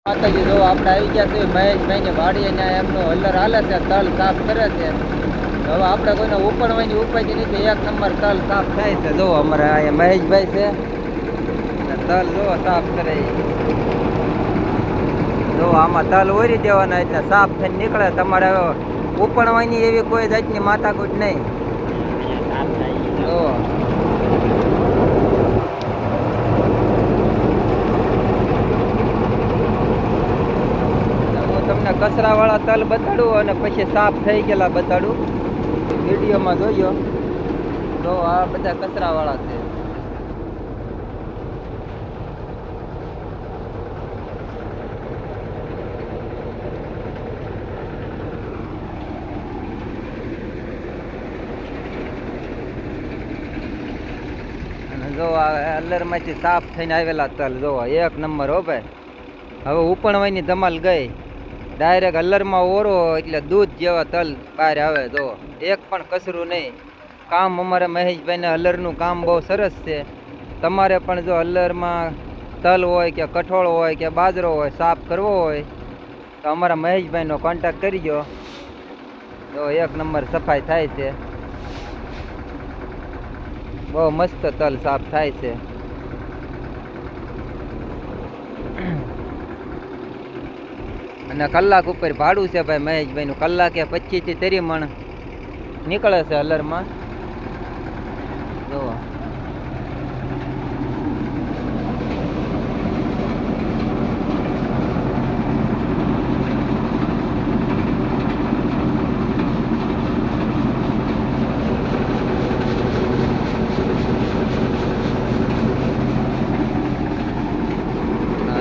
માતાજી જો આપણે આવી ગયા છે મહેશભાઈ ની વાડી અને એમનું હલર હાલે છે, તલ સાફ કરે છે. હવે આપણે કોઈને ઉપડવાની ઉપાય નથી, એક નંબર તલ સાફ થાય છે. જો અમારે અહીંયા મહેશભાઈ છે, તલ જો સાફ કરે. જો આમાં તલ ઓરી દેવાના એટલે સાફ થઈને નીકળે. તમારે ઉપડવાની એવી કોઈ જાતની માથાકૂટ નહીં. જો તમને કચરા વાળા તલ બતાડું અને પછી સાફ થઈ ગયેલા બતાડું. વિડીયોમાં જોયો તો આ બધા કચરા વાળા છે. અને જો આ અલ્લરમાંથી સાફ થઈને આવેલા તલ જો એક નંબર હો ભાઈ. હવે ઉપણવાની ધમાલ ગઈ. ડાયરેક્ટ હલરમાં ઓરો એટલે દૂધ જેવા તલ બહાર આવે. જો એક પણ કચરું નહીં. કામ અમારે મહેશભાઈને હલરનું કામ બહુ સરસ છે. તમારે પણ જો હલરમાં તલ હોય કે કઠોળ હોય કે બાજરો હોય સાફ કરવો હોય તો અમારા મહેશભાઈનો કોન્ટેક્ટ કરજો. જો એક નંબર સફાઈ થાય છે. બહુ મસ્ત તલ સાફ થાય છે. અને કલાક ઉપર ભાડું છે ભાઈ મહેશભાઈનું. કલાકે 25 થી 30 મણ નીકળે છે હલરમાં. જો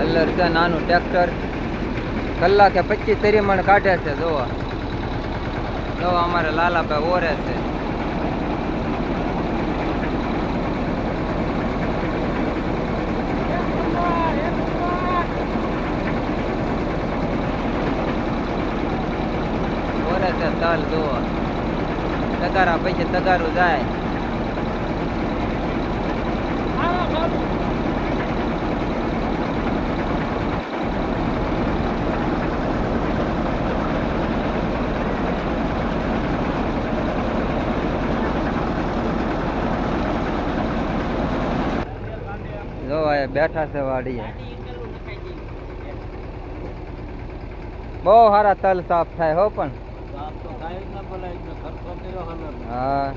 હલર છે નાનું ટ્રેક્ટર. કલાકે 25-30 મણ કાઢે છે. જોવા જો અમારે લાલાભાઈ ઓરે છે. ઓરે છે તલ જોવા. તગારા પછી તગારું જાય. જો બેઠા છે વાડીએ. બહુ સારા તલ સાફ થાય હો. પણ હા